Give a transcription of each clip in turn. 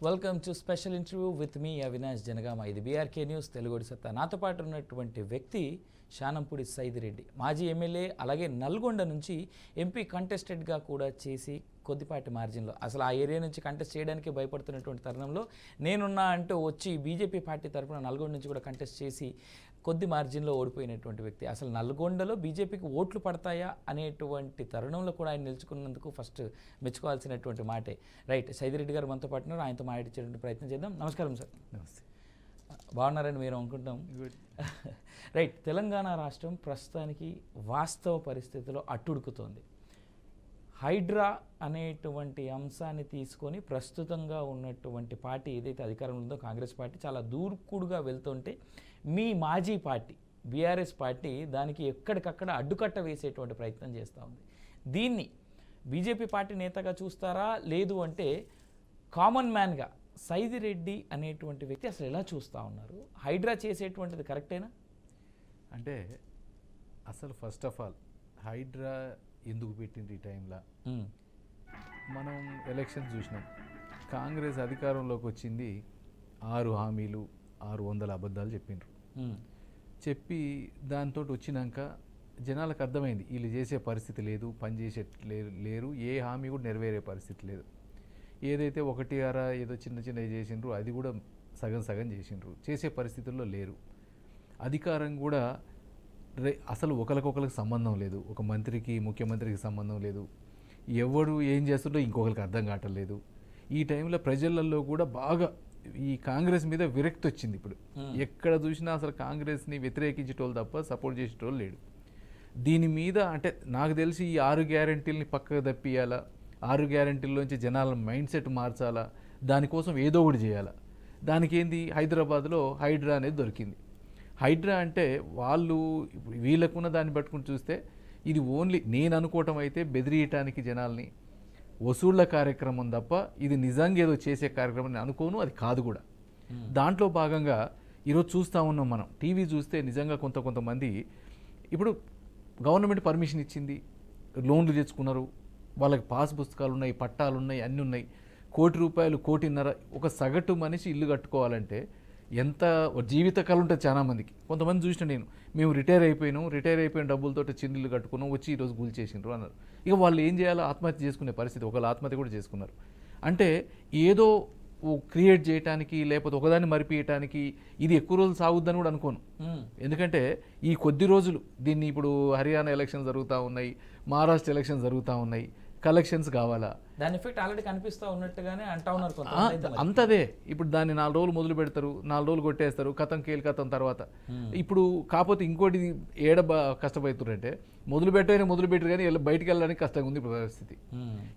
Welcome to special interview with మీ అవినాష్ జనగామ. ఇది BRK news తెలుగుడి సత్తా. నాతో పాటు ఉన్నటువంటి వ్యక్తి శానంపూడి సైదిరెడ్డి, మాజీ ఎమ్మెల్యే, అలాగే నల్గొండ నుంచి ఎంపీ కంటెస్టెడ్గా కూడా చేసి కొద్దిపాటి మార్జిన్లో, అసలు ఆ ఏరియా నుంచి కంటెస్ట్ చేయడానికి భయపడుతున్నటువంటి తరుణంలో నేనున్నా అంటూ వచ్చి బీజేపీ పార్టీ తరఫున నల్గొండ నుంచి కూడా కంటెస్ట్ చేసి కొద్ది మార్జిన్లో ఓడిపోయినటువంటి వ్యక్తి. అసలు నల్గొండలో బీజేపీకి ఓట్లు పడతాయా అనేటువంటి తరుణంలో కూడా ఆయన నిలుచుకున్నందుకు ఫస్ట్ మెచ్చుకోవాల్సినటువంటి మాటే. రైట్, సైదిరెడ్డి గారు మనతో పాటు ఉన్నారు, ఆయనతో మాట్లాడించేటువంటి ప్రయత్నం చేద్దాం. నమస్కారం సార్. నమస్తే. బాగున్నారని మీరు అనుకుంటాం. రైట్, తెలంగాణ రాష్ట్రం ప్రస్తుతానికి వాస్తవ పరిస్థితిలో అట్టుడుకుతోంది. హైడ్రా అనేటువంటి అంశాన్ని తీసుకొని ప్రస్తుతంగా ఉన్నటువంటి పార్టీ ఏదైతే అధికారంలో ఉందో కాంగ్రెస్ పార్టీ చాలా దూకుడుగా వెళ్తుంటే మీ మాజీ పార్టీ బీఆర్ఎస్ పార్టీ దానికి ఎక్కడికక్కడ అడ్డుకట్ట వేసేటువంటి ప్రయత్నం చేస్తూ ఉంది. దీన్ని బీజేపీ పార్టీ నేతగా చూస్తారా, లేదు అంటే కామన్ మ్యాన్గా సైదిరెడ్డి అనేటువంటి వ్యక్తి అసలు ఎలా చూస్తూ ఉన్నారు? హైడ్రా చేసేటువంటిది కరెక్టేనా? అంటే అసలు ఫస్ట్ ఆఫ్ ఆల్ హైడ్రా ఎందుకు పెట్టింది ఈ టైంలో? మనం ఎలక్షన్ చూసినాం. కాంగ్రెస్ అధికారంలోకి వచ్చింది 6 హామీలు 600 అబద్ధాలు చెప్పిండ్రు. చెప్పి దాంతో వచ్చినాక జనాలకు అర్థమైంది వీళ్ళు చేసే పరిస్థితి లేదు, పని చేసే లేరు, ఏ హామీ కూడా నెరవేరే పరిస్థితి లేదు. ఏదైతే 1 ఏదో చిన్న చిన్నవి చేసిండ్రు అది కూడా సగం సగం చేసిండ్రు, చేసే పరిస్థితుల్లో లేరు. అధికారం కూడా అసలు ఒకరికొకరికి సంబంధం లేదు, ఒక మంత్రికి ముఖ్యమంత్రికి సంబంధం లేదు, ఎవడు ఏం చేస్తుందో ఇంకొకరికి అర్థం కావట్లేదు. ఈ టైంలో ప్రజలలో కూడా బాగా ఈ కాంగ్రెస్ మీద విరక్తి వచ్చింది. ఇప్పుడు ఎక్కడ చూసినా అసలు కాంగ్రెస్ని వ్యతిరేకించేటోళ్ళు తప్ప సపోర్ట్ చేసేటోళ్ళు లేడు. దీని మీద అంటే నాకు తెలిసి ఈ 6 గ్యారెంటీలని పక్కకు తప్పియాలా, 6 గ్యారెంటీల్లోంచి జనాల మైండ్ సెట్ మార్చాలా, దానికోసం ఏదో ఒకటి చేయాలా. దానికి ఏంది, హైదరాబాద్లో హైడ్రా అనేది దొరికింది. హైడ్రా అంటే వాళ్ళు వీళ్ళకున్న దాన్ని పట్టుకుని చూస్తే ఇది ఓన్లీ నేను అనుకోవటం అయితే బెదిరియటానికి జనాల్ని వసూళ్ల కార్యక్రమం తప్ప ఇది నిజంగా ఏదో చేసే కార్యక్రమం అనుకోను, అది కాదు కూడా. దాంట్లో భాగంగా ఈరోజు చూస్తూ ఉన్నాం మనం. టీవీ చూస్తే నిజంగా కొంతమంది ఇప్పుడు గవర్నమెంట్ పర్మిషన్ ఇచ్చింది, లోన్లు తెచ్చుకున్నారు, వాళ్ళకి పాస్ పుస్తకాలు ఉన్నాయి, పట్టాలు ఉన్నాయి, అన్నీ ఉన్నాయి. ₹1,00,00,000 1,50,00,000 ఒక సగటు మనిషి ఇల్లు కట్టుకోవాలంటే ఎంత జీవితకాలం ఉంటుంది చాలా మందికి. కొంతమంది చూసిన నేను, మేము రిటైర్ అయిపోయిన డబ్బులతో చిన్నిల్లు కట్టుకున్నాం, వచ్చి ఈరోజు గుల్ చేసిండ్రు అన్నారు. ఇక వాళ్ళు ఏం చేయాలో ఆత్మహత్య చేసుకునే పరిస్థితి, ఒకళ్ళు ఆత్మహత్య కూడా చేసుకున్నారు. అంటే ఏదో క్రియేట్ చేయడానికి లేకపోతే ఒకదాన్ని మరిపియటానికి ఇది ఎక్కువ రోజులు సాగుద్దని కూడా అనుకోను. ఎందుకంటే ఈ కొద్ది రోజులు దీన్ని ఇప్పుడు హర్యానా ఎలక్షన్ జరుగుతూ ఉన్నాయి, మహారాష్ట్ర ఎలక్షన్ జరుగుతూ ఉన్నాయి, కలెక్షన్స్ కావాలా, దాని ఎఫెక్ట్ ఆల్రెడీ కనిపిస్తూ ఉన్నట్టుగానే అంటా ఉన్నారు. అంతదే ఇప్పుడు దాన్ని 4 రోజులు మొదలు పెడతారు, 4 రోజులు కొట్టేస్తారు, కథం తర్వాత. ఇప్పుడు కాకపోతే ఇంకోటి కష్టపడుతున్నారంటే మొదలు పెట్టారు కానీ బయటికి వెళ్ళడానికి కష్టంగా ఉంది ఇప్పుడు పరిస్థితి.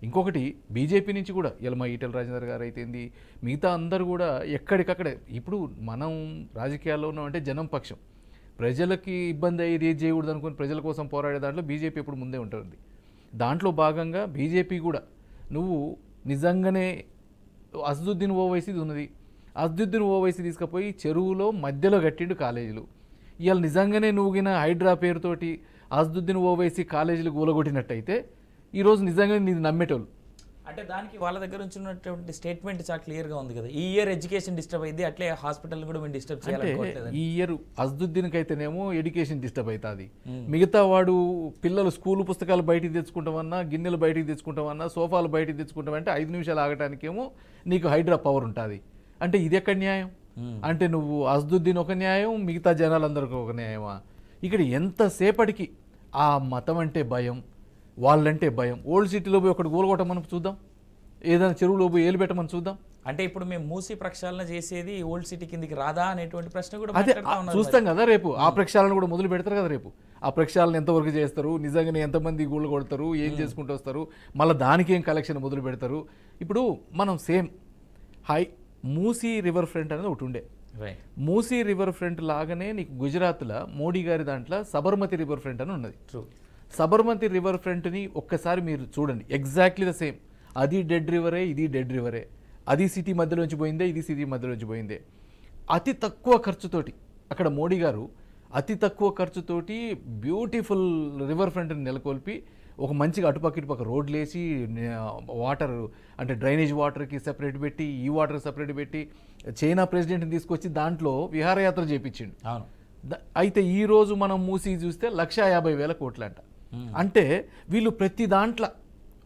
ఇంకొకటి బీజేపీ నుంచి కూడా ఇలా మా ఈటెల రాజేందర్ గారు అయితేంది, మిగతా అందరు కూడా ఎక్కడికక్కడే. ఇప్పుడు మనం రాజకీయాల్లో ఉన్నామంటే జనం పక్షం, ప్రజలకి ఇబ్బంది అయ్యేది ఏది చేయకూడదు అనుకుని ప్రజల కోసం పోరాడే దాంట్లో బీజేపీ ఎప్పుడు ముందే ఉంటుంది. దాంట్లో భాగంగా బీజేపీ కూడా నువ్వు నిజంగానే అసదుద్దీన్ ఓవైసీది ఉన్నది, అసదుద్దీన్ ఓవైసీ తీసుకుపోయి చెరువులో మధ్యలో కట్టిండు కాలేజీలు. ఇవాళ నిజంగానే నువ్వుగిన హైడ్రా పేరుతోటి అసదుద్దీన్ ఓవైసీ కాలేజీలు గూలగొట్టినట్టయితే ఈరోజు నిజంగానే నీది నమ్మేటోళ్ళు. అంటే దానికి వాళ్ళ దగ్గర నుంచి ఉన్నటువంటి స్టేట్మెంట్ చాలా క్లియర్గా ఉంది కదా, ఈ ఇయర్ ఎడ్యుకేషన్ డిస్టర్బ్ అయింది, అట్లే హాస్పిటల్ కూడా మేము డిస్టర్బ్ చేయాలి. ఈ ఇయర్ అసదుద్దీన్కి అయితేనేమో ఎడ్యుకేషన్ డిస్టర్బ్ అవుతుంది, మిగతా వాడు పిల్లలు స్కూల్ పుస్తకాలు బయటికి తెచ్చుకుంటామన్నా, గిన్నెలు బయటికి తెచ్చుకుంటామన్నా, సోఫాలు బయటికి తెచ్చుకుంటామంటే 5 నిమిషాలు ఆగటానికేమో నీకు హైడ్రా పవర్ ఉంటుంది. అంటే ఇది ఎక్కడ న్యాయం? అంటే నువ్వు అసదుద్దీన్ ఒక న్యాయం, మిగతా జనాలందరికీ ఒక న్యాయమా? ఇక్కడ ఎంతసేపటికి ఆ మతం అంటే భయం, వాళ్ళంటే భయం. ఓల్డ్ సిటీలో పోయి ఒకటి గోలగొట్టమని చూద్దాం, ఏదైనా చెరువులో పోయి ఏలు పెట్టమని చూద్దాం. అంటే ఇప్పుడు మేము మూసి ప్రక్షాళన చేసేది ఓల్డ్ సిటీ కిందికి రాదా అనేటువంటి ప్రశ్న కూడా అదే చూస్తాం కదా. రేపు ఆ ప్రక్షాళన కూడా మొదలు పెడతారు కదా. రేపు ఆ ప్రక్షాళన ఎంతవరకు చేస్తారు, నిజంగానే ఎంతమంది గూళ్ళు కొడతారు, ఏం చేసుకుంటూ వస్తారు, మళ్ళీ దానికి ఏం కలెక్షన్ మొదలు పెడతారు. ఇప్పుడు మనం సేమ్ మూసీ రివర్ ఫ్రంట్ అనేది ఒకటి ఉండే, మూసీ రివర్ ఫ్రంట్ లాగానే నీకు గుజరాత్లో మోడీ గారి దాంట్లో సబర్మతి రివర్ ఫ్రంట్ అని ఉన్నది. సబర్మతి రివర్ ఫ్రంట్ని ఒక్కసారి మీరు చూడండి, ఎగ్జాక్ట్లీ ద సేమ్. అది డెడ్ రివరే, ఇది డెడ్ రివరే, అది సిటీ మధ్యలోంచి పోయిందే, ఇది సిటీ మధ్యలోంచి పోయిందే. అతి తక్కువ ఖర్చుతోటి అక్కడ మోడీ గారు అతి తక్కువ ఖర్చుతోటి బ్యూటిఫుల్ రివర్ ఫ్రంట్ని నెలకొల్పి ఒక మంచిగా అటుపక్క ఇటుపక్క రోడ్లు వేసి వాటర్ అంటే డ్రైనేజ్ వాటర్కి సెపరేట్ పెట్టి ఈ వాటర్కి సెపరేట్ పెట్టి చైనా ప్రెసిడెంట్ని తీసుకొచ్చి దాంట్లో విహారయాత్ర చేయించిండు. అవును. అయితే ఈరోజు మనం మూసి చూస్తే 1,50,000 కోట్లంట. అంటే వీళ్ళు ప్రతి దాంట్లో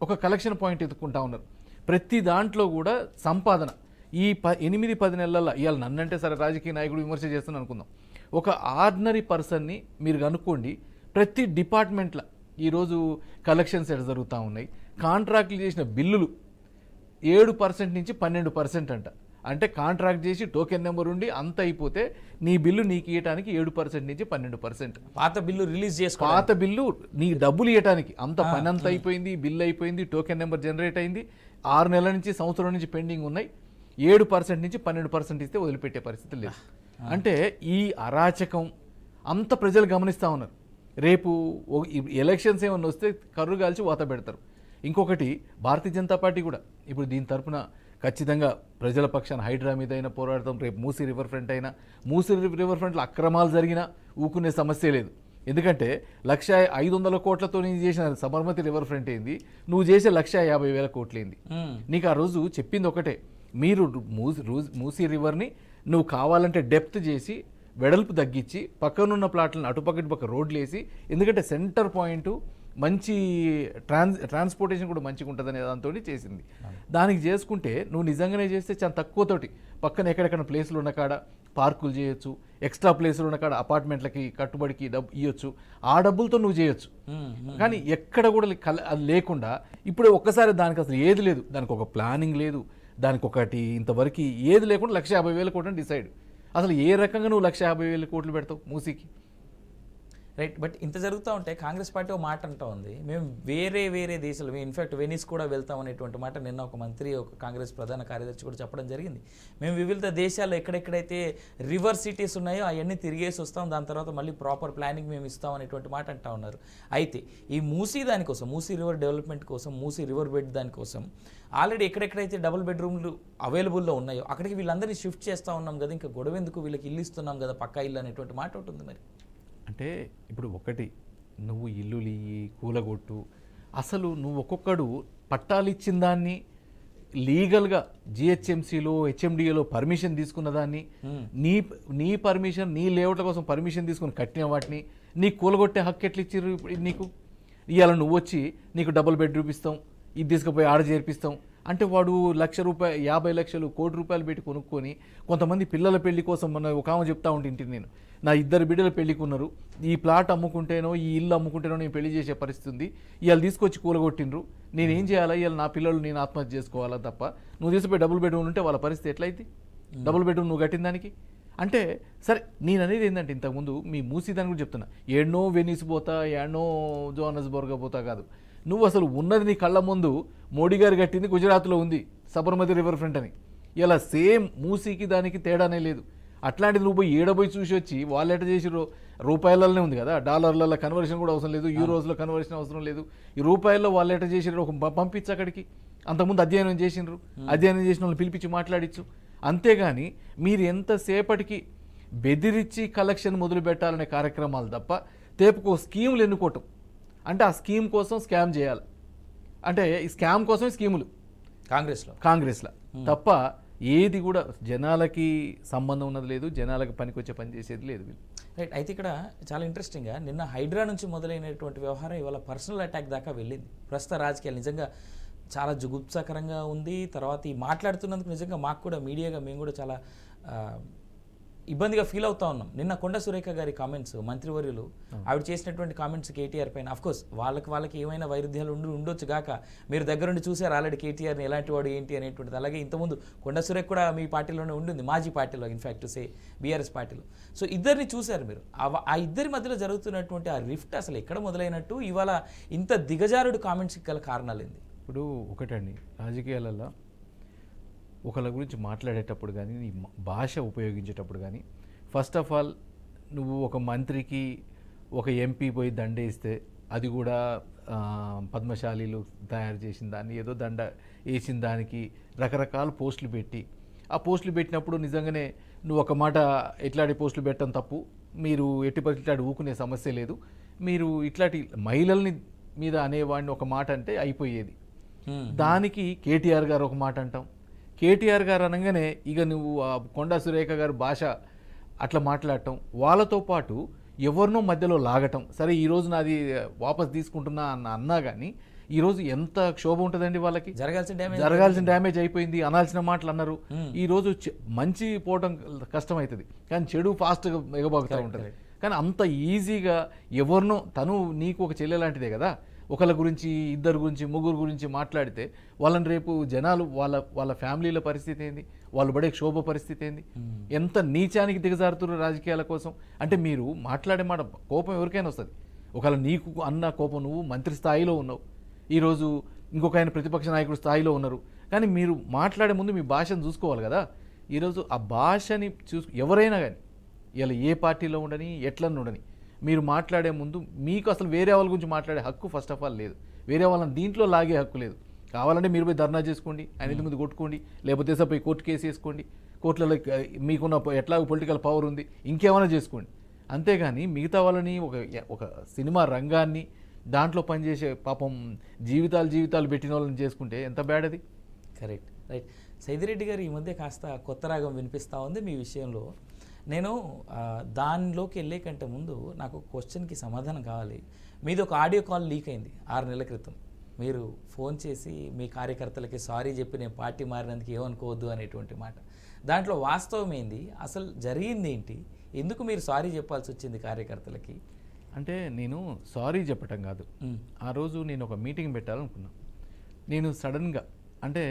ఒక కలెక్షన్ పాయింట్ ఎత్తుకుంటా ఉన్నారు. ప్రతి దాంట్లో కూడా సంపాదన ఈ 8-10 నెలల్లో ఇవాళ నన్నంటే సరే రాజకీయ నాయకుడు విమర్శ చేస్తున్నాను అనుకుందాం, ఒక ఆర్డినరీ పర్సన్ని మీరు కనుక్కోండి, ప్రతి డిపార్ట్మెంట్లో ఈరోజు కలెక్షన్స్ ఎట్లా జరుగుతూ ఉన్నాయి. కాంట్రాక్ట్లు చేసిన బిల్లులు 7% నుంచి 12% అంట. అంటే కాంట్రాక్ట్ చేసి టోకెన్ నెంబర్ ఉండి అంత అయిపోతే నీ బిల్లు నీకు ఇవ్వడానికి 7% నుంచి 12%. పాత బిల్లు రిలీజ్ చేసుకో, పాత బిల్లు నీ డబ్బులు ఇవ్వడానికి అంత పని అంత అయిపోయింది, బిల్లు అయిపోయింది, టోకెన్ నెంబర్ జనరేట్ అయింది, 6 నెలల నుంచి సంవత్సరం నుంచి పెండింగ్ ఉన్నాయి, 7% నుంచి 12% ఇస్తే వదిలిపెట్టే పరిస్థితి లేదు. అంటే ఈ అరాచకం అంత ప్రజలు గమనిస్తూ ఉన్నారు. రేపు ఎలక్షన్స్ ఏమన్నా వస్తే కర్రు కాల్చి వాత పెడతారు. ఇంకొకటి భారతీయ జనతా పార్టీ కూడా ఇప్పుడు దీని తరపున ఖచ్చితంగా ప్రజల పక్షాన హైడ్రా మీద అయినా పోరాడతాం. రేపు మూసీ రివర్ ఫ్రంట్ అయినా, మూసీ రివర్ ఫ్రంట్లో అక్రమాలు జరిగినా ఊకునే సమస్య లేదు. ఎందుకంటే 1,500 కోట్లతో నేను చేసిన సబర్మతి రివర్ ఫ్రంట్ ఏంది, నువ్వు చేసే 1,50,000 కోట్లు ఏంది. నీకు ఆ రోజు చెప్పింది ఒకటే, మీరు మూసీ రివర్ని నువ్వు కావాలంటే డెప్త్ చేసి వెడల్పు తగ్గించి పక్కనున్న ప్లాట్లను అటుపక్క రోడ్లు వేసి, ఎందుకంటే సెంటర్ పాయింట్ మంచి ట్రాన్స్పోర్టేషన్ కూడా మంచిగా ఉంటుందనే దాంతో చేసింది. దానికి చేసుకుంటే నువ్వు నిజంగానే చేస్తే చాలా తక్కువతోటి పక్కన ఎక్కడెక్కడ ప్లేసులు ఉన్న కాడ పార్కులు చేయొచ్చు, ఎక్స్ట్రా ప్లేసులు ఉన్న కాడ అపార్ట్మెంట్లకి కట్టుబడికి డబ్బు ఇవ్వచ్చు, ఆ డబ్బులతో నువ్వు చేయొచ్చు. కానీ ఎక్కడ కూడా అది లేకుండా ఇప్పుడు ఒక్కసారి దానికి అసలు ఏది లేదు, దానికి ఒక ప్లానింగ్ లేదు, దానికి ఒకటి ఇంతవరకు ఏది లేకుండా 1,50,000 కోట్లు డిసైడ్. అసలు ఏ రకంగా నువ్వు 1,50,000 కోట్లు పెడతావు మూసీకి? రైట్. బట్ ఇంత జరుగుతూ ఉంటే కాంగ్రెస్ పార్టీ ఒక మాట అంటూ ఉంది, మేము వేరే దేశాలు, ఇన్ఫాక్ట్ వెనిస్ కూడా వెళ్తాం అనేటువంటి మాట నిన్న ఒక మంత్రి, ఒక కాంగ్రెస్ ప్రధాన కార్యదర్శి కూడా చెప్పడం జరిగింది. మేము వివిధ దేశాల్లో ఎక్కడెక్కడైతే రివర్ సిటీస్ ఉన్నాయో అవన్నీ తిరిగేసి వస్తాం, దాని తర్వాత మళ్ళీ ప్రాపర్ ప్లానింగ్ మేము ఇస్తాం అనేటువంటి మాట అంటూ ఉన్నారు. అయితే ఈ మూసీ దానికోసం, మూసీ రివర్ డెవలప్మెంట్ కోసం, మూసీ రివర్ బెడ్ దానికోసం ఆల్రెడీ ఎక్కడెక్కడైతే డబుల్ బెడ్రూమ్లు అవైలబుల్లో ఉన్నాయో అక్కడికి వీళ్ళందరినీ షిఫ్ట్ చేస్తూ ఉన్నాం కదా, ఇంకా గొడవ ఎందుకు, వీళ్ళకి ఇల్లు ఇస్తున్నాం కదా పక్కా ఇల్లు అనేటువంటి మాట ఉంటుంది. మరి అంటే ఇప్పుడు ఒకటి, నువ్వు ఇల్లులు కూలగొట్టు, అసలు నువ్వు ఒక్కొక్కడు పట్టాలు ఇచ్చిన దాన్ని లీగల్గా జిహెచ్ఎంసీలో హెచ్ఎండిఏలో పర్మిషన్ తీసుకున్న దాన్ని, నీ పర్మిషన్ నీ లేఅవుట్ల కోసం పర్మిషన్ తీసుకుని కట్టిన వాటిని నీకు కూలగొట్టే హక్కు ఎట్లా ఇచ్చారు నీకు? ఇవాళ నువ్వు వచ్చి నీకు డబుల్ బెడ్రూమ్ ఇస్తాం, ఇది తీసుకుపోయి ఆడ చేర్పిస్తాం అంటే వాడు ₹1,00,000 50 లక్షలు ₹1,00,000 పెట్టి కొనుక్కొని, కొంతమంది పిల్లల పెళ్లి కోసం మన ఒక ఆమె చెప్తా ఉంటే నేను, నా 2 బిడ్డల పెళ్లికి ఉన్నారు, ఈ ప్లాట్ అమ్ముకుంటేనో ఈ ఇల్లు అమ్ముకుంటేనో నేను పెళ్లి చేసే పరిస్థితి ఉంది, ఇవాళ తీసుకొచ్చి కూలగొట్టిండ్రు, నేనేం చేయాలా, ఇవాళ నా పిల్లలు నేను ఆత్మహత్య చేసుకోవాలా తప్ప నువ్వు తీసుకుపోయి డబుల్ బెడ్రూమ్ ఉంటే వాళ్ళ పరిస్థితి ఎట్లయితే? డబుల్ బెడ్రూమ్ నువ్వు కట్టిన దానికి అంటే సరే. నేను అనేది ఏంటంటే ఇంతకుముందు మీ మూసీ దాని కూడా చెప్తున్నా, ఏడనో వెనిస్ పోతా, ఏడనో జోహానస్బర్గ్ పోతా కాదు, నువ్వు అసలు ఉన్నది నీ కళ్ళ ముందు మోడీ గారు కట్టింది గుజరాత్లో ఉంది సబర్మతి రివర్ ఫ్రంట్ అని. ఇలా సేమ్ మూసీకి దానికి తేడానే లేదు. అట్లాంటిది నువ్వు పోయి ఏడబోయి చూసి వచ్చి వాళ్ళు ఎట్లా చేసిరో, రూపాయలలోనే ఉంది కదా, డాలర్లలో కన్వర్షన్ కూడా అవసరం లేదు, యూరోస్లో కన్వర్షన్ అవసరం లేదు, ఈ రూపాయల్లో వాళ్ళు ఎట్లా చేసిరో ఒక పంపించు అక్కడికి. అంతకుముందు అధ్యయనం చేసినారు, అధ్యయనం చేసిన వాళ్ళని పిలిపించి మాట్లాడించు. అంతేగాని మీరు ఎంతసేపటికి బెదిరించి కలెక్షన్ మొదలు పెట్టాలనే కార్యక్రమాలు తప్ప తేపుకో స్కీములు ఎన్నుకోవటం, అంటే ఆ స్కీమ్ కోసం స్కామ్ చేయాలి, అంటే ఈ స్కామ్ కోసమే స్కీములు కాంగ్రెస్లో తప్ప ఏది కూడా జనాలకి సంబంధం ఉన్నది లేదు, జనాలకు పనికొచ్చే పని చేసేది లేదు. రైట్. అయితే ఇక్కడ చాలా ఇంట్రెస్టింగ్గా నిన్న హైడ్రా నుంచి మొదలైనటువంటి వ్యవహారం ఇవాళ పర్సనల్ అటాక్ దాకా వెళ్ళింది. ప్రస్తుత రాజకీయాలు నిజంగా చాలా జుగుప్సాకరంగా ఉంది. తర్వాత ఈ మాట్లాడుతున్నందుకు నిజంగా మాకు కూడా మీడియాగా మేము కూడా చాలా ఇబ్బందిగా ఫీల్ అవుతా ఉన్నాం. నిన్న కొండ సురేఖ గారి కామెంట్స్, మంత్రివర్యులు ఆవిడ చేసినటువంటి కామెంట్స్ కేటీఆర్ పైన, అఫ్కోర్స్ వాళ్ళకి ఏమైనా వైరుధ్యాలు ఉండొచ్చు గాక, మీరు దగ్గరుండి చూసారు ఆల్రెడీ కేటీఆర్ని ఎలాంటి వాడు ఏంటి అనేటువంటిది. అలాగే ఇంతకుముందు కొండ సురేఖ కూడా మీ పార్టీలోనే ఉండింది, మాజీ పార్టీలో, ఇన్ఫ్యాక్ట్ బీఆర్ఎస్ పార్టీలో. సో ఇద్దరిని చూశారు మీరు. ఆ ఇద్దరి మధ్యలో జరుగుతున్నటువంటి ఆ రిఫ్ట్ అసలు ఎక్కడ మొదలైనట్టు, ఇవాళ ఇంత దిగజారుడు కామెంట్స్కి గల కారణాలు ఏంది? ఇప్పుడు ఒకటండి, రాజకీయాలలో ఒకళ్ళ గురించి మాట్లాడేటప్పుడు కానీ, నీ భాష ఉపయోగించేటప్పుడు కానీ, ఫస్ట్ ఆఫ్ ఆల్ నువ్వు ఒక మంత్రికి ఒక ఎంపీ పోయి దండేస్తే, అది కూడా పద్మశాలీలు తయారు చేసిన దాన్ని, ఏదో దండ వేసిన దానికి రకరకాల పోస్టులు పెట్టి, ఆ పోస్టులు పెట్టినప్పుడు నిజంగానే నువ్వు ఒక మాట ఇట్లాంటి పోస్టులు పెట్టడం తప్పు, మీరు ఎట్టి పరిస్థితి ఇట్లాంటి ఊకునే సమస్య లేదు, మీరు ఇట్లాంటి మహిళల్ని మీద అనేవాడిని ఒక మాట అంటే అయిపోయేది. దానికి కేటీఆర్ గారు ఒక మాట అంటాం. కేటీఆర్ గారు అనగానే ఇక నువ్వు కొండా సురేఖ గారు భాష అట్లా మాట్లాడటం, వాళ్ళతో పాటు ఎవరినో మధ్యలో లాగటం. సరే ఈరోజు నాది వాపస్ తీసుకుంటున్నా అన్నా కానీ ఈరోజు ఎంత క్షోభ ఉంటుందండి వాళ్ళకి. జరగాల్సిన డ్యామేజ్ అయిపోయింది, అనాల్సిన మాటలు అన్నారు. ఈరోజు మంచి పోవటం కష్టమవుతుంది, కానీ చెడు ఫాస్ట్గా ఎగబాగుతూ ఉంటుంది. కానీ అంత ఈజీగా ఎవరినో, తను నీకు ఒక చెల్లె లాంటిదే కదా, ఒకళ్ళ గురించి, ఇద్దరు గురించి, ముగ్గురు గురించి మాట్లాడితే వాళ్ళని రేపు జనాలు వాళ్ళ ఫ్యామిలీల పరిస్థితి ఏంది, వాళ్ళు పడే క్షోభ పరిస్థితి ఏంది, ఎంత నీచానికి దిగజారుతున్నారు రాజకీయాల కోసం. అంటే మీరు మాట్లాడే మాట కోపం ఎవరికైనా వస్తుంది. ఒకవేళ నీకు అన్న కోపం, నువ్వు మంత్రి స్థాయిలో ఉన్నావు, ఈరోజు ఇంకొక ఆయన ప్రతిపక్ష నాయకుడు స్థాయిలో ఉన్నారు, కానీ మీరు మాట్లాడే ముందు మీ భాషను చూసుకోవాలి కదా. ఈరోజు ఆ భాషని ఎవరైనా కానీ ఇలా ఏ పార్టీలో ఉండని, ఎట్లన్నా ఉండని, మీరు మాట్లాడే ముందు మీకు అసలు వేరే వాళ్ళ గురించి మాట్లాడే హక్కు ఫస్ట్ ఆఫ్ ఆల్ లేదు, వేరే వాళ్ళని దీంట్లో లాగే హక్కు లేదు. కావాలంటే మీరు పోయి ధర్నా చేసుకోండి, ఆయన ముందు కొట్టుకోండి, లేకపోతే పోయి కోర్టు కేసు వేసుకోండి, కోర్టులలో మీకున్న ఎట్లాగో పొలిటికల్ పవర్ ఉంది, ఇంకేమైనా చేసుకోండి. అంతేగాని మిగతా వాళ్ళని ఒక సినిమా రంగాన్ని దాంట్లో పనిచేసే పాపం జీవితాలు పెట్టిన వాళ్ళని చేసుకుంటే ఎంత బ్యాడ్ అది. Correct, right. సైదిరెడ్డి గారు ఈ మధ్య కాస్త కొత్త రాగం వినిపిస్తూ ఉంది మీ విషయంలో. నేను దానిలోకి వెళ్ళే కంటే ముందు నాకు క్వశ్చన్కి సమాధానం కావాలి. మీది ఒక ఆడియో కాల్ లీక్ అయింది 6 నెలల క్రితం. మీరు ఫోన్ చేసి మీ కార్యకర్తలకి సారీ చెప్పి నేను పార్టీ మారినందుకు ఏమనుకోవద్దు అనేటువంటి మాట. దాంట్లో వాస్తవం ఏంది, అసలు జరిగింది ఏంటి, ఎందుకు మీరు సారీ చెప్పాల్సి వచ్చింది కార్యకర్తలకి? అంటే నేను సారీ చెప్పటం కాదు, ఆ రోజు నేను ఒక మీటింగ్ పెట్టాలనుకున్నా. నేను సడన్గా, అంటే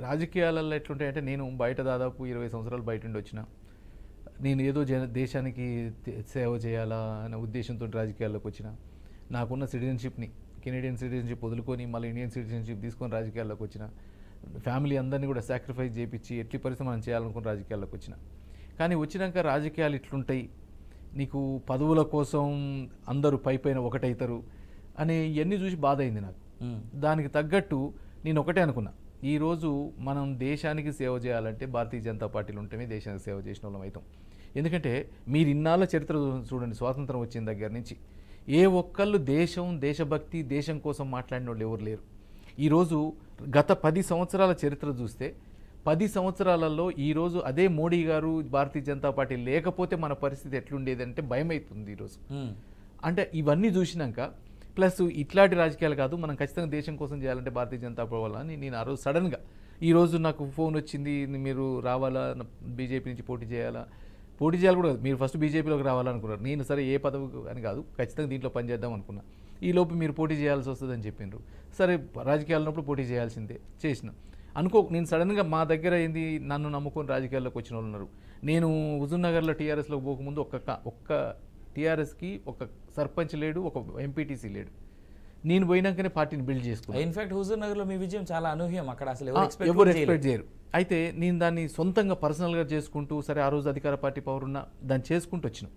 రాజకీయాలలో ఎట్లుంటాయంటే, నేను బయట దాదాపు 20 సంవత్సరాలు బయట నుండి వచ్చిన, నేను ఏదో దేశానికి సేవ చేయాలా అనే ఉద్దేశంతో రాజకీయాల్లోకి వచ్చిన. నాకున్న సిటిజన్షిప్ని, కెనేడియన్ సిటిజన్షిప్ వదులుకొని మళ్ళీ ఇండియన్ సిటిజన్షిప్ తీసుకొని రాజకీయాల్లోకి వచ్చిన. ఫ్యామిలీ అందరినీ కూడా సాక్రిఫైస్ చేయించి ఎట్టి పరిస్థితి మనం చేయాలనుకుని రాజకీయాల్లోకి వచ్చిన. కానీ వచ్చినాక రాజకీయాలు ఇట్లుంటాయి, నీకు పదవుల కోసం అందరూ పైపైన ఒకటవుతారు అని ఇవన్నీ చూసి బాధ అయింది నాకు. దానికి తగ్గట్టు నేను ఒకటే అనుకున్నా, ఈరోజు మనం దేశానికి సేవ చేయాలంటే భారతీయ జనతా పార్టీలు ఉంటేనే దేశానికి సేవ చేసిన వాళ్ళం అవుతాం. ఎందుకంటే మీరు ఇన్నాళ్ళ చరిత్ర చూడండి, స్వాతంత్రం వచ్చిన దగ్గర నుంచి ఏ ఒక్కళ్ళు దేశభక్తి, దేశం కోసం మాట్లాడిన వాళ్ళు ఎవరు లేరు. ఈరోజు గత 10 సంవత్సరాల చరిత్ర చూస్తే 10 సంవత్సరాలలో ఈరోజు అదే మోడీ గారు, భారతీయ జనతా పార్టీ లేకపోతే మన పరిస్థితి ఎట్లుండేది అంటే భయం అవుతుంది ఈరోజు. అంటే ఇవన్నీ చూసినాక ప్లస్ ఇట్లాంటి రాజకీయాలు కాదు, మనం ఖచ్చితంగా దేశం కోసం చేయాలంటే భారతీయ జనతా పార్టీ అని నేను ఆ రోజు సడన్గా, ఈరోజు నాకు ఫోన్ వచ్చింది, మీరు రావాలా, బీజేపీ నుంచి పోటీ చేయాలి కూడా, మీరు ఫస్ట్ బీజేపీలోకి రావాలనుకున్నారు. నేను సరే ఏ పదవి అని కాదు, ఖచ్చితంగా దీంట్లో పనిచేద్దాం అనుకున్నా. ఈలోపు మీరు పోటీ చేయాల్సి వస్తుందని చెప్పిండ్రు. సరే రాజకీయాలన్నప్పుడు పోటీ చేయాల్సిందే, చేసిన నేను సడన్గా మా దగ్గర ఏంది, నన్ను నమ్ముకొని రాజకీయాల్లోకి వచ్చిన వాళ్ళు ఉన్నారు. నేను హుజూర్నగర్లో టీఆర్ఎస్లోకి పోకముందు ఒక్క టీఆర్ఎస్కి ఒక సర్పంచ్ లేడు, ఒక ఎంపీటీసీ లేడు. నేను పోయినాకనే పార్టీని బిల్డ్ చేసుకున్నాను. ఇన్ఫాక్ట్ హుజూర్నగర్లో మీ విజయం చాలా అనూహ్యం, అక్కడ అసలు ఎవరు ఎక్స్పెక్ట్ చేయరు. అయితే నేను దాన్ని సొంతంగా పర్సనల్గా చేసుకుంటూ, సరే ఆ రోజు అధికార పార్టీ పవర్ ఉన్నా దాన్ని చేసుకుంటూ వచ్చినాం.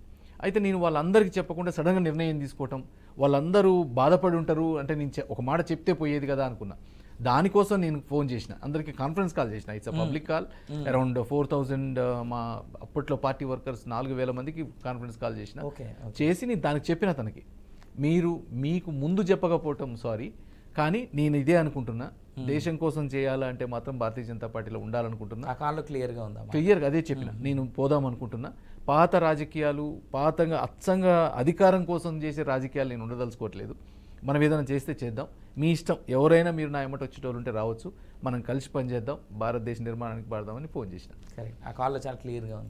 అయితే నేను వాళ్ళందరికీ చెప్పకుండా సడన్గా నిర్ణయం తీసుకోవటం, వాళ్ళందరూ బాధపడి ఉంటారు అంటే నేను ఒక మాట చెప్తే పోయేది కదా అనుకున్నా. దానికోసం నేను ఫోన్ చేసిన, అందరికీ కాన్ఫరెన్స్ కాల్ చేసిన. ఇట్స్ పబ్లిక్ కాల్, అరౌండ్ 4000 మా అప్పట్లో పార్టీ వర్కర్స్ 4000 మందికి కాన్ఫరెన్స్ కాల్ చేసిన. చేసి నేను దానికి చెప్పిన, తనకి మీకు ముందు చెప్పకపోవటం సారీ, కానీ నేను ఇదే అనుకుంటున్నా, దేశం కోసం చేయాలంటే మాత్రం భారతీయ జనతా పార్టీలో ఉండాలనుకుంటున్నా. ఆ కాల్లో క్లియర్గా అదే చెప్పిన. నేను పోదాం అనుకుంటున్నా. పాత రాజకీయాలు, పాతంగా అచ్చంగా అధికారం కోసం చేసే రాజకీయాలు నేను ఉండదలుచుకోవట్లేదు. మనం ఏదైనా చేస్తే చేద్దాం, మీ ఇష్టం, ఎవరైనా మీరు నా ఎమ్మటి వచ్చేటోళ్ళు ఉంటే రావచ్చు, మనం కలిసి పనిచేద్దాం, భారతదేశ నిర్మాణానికి పడదామని ఫోన్ చేసిన. కరెక్ట్, ఆ కాల్లో చాలా క్లియర్గా ఉంది.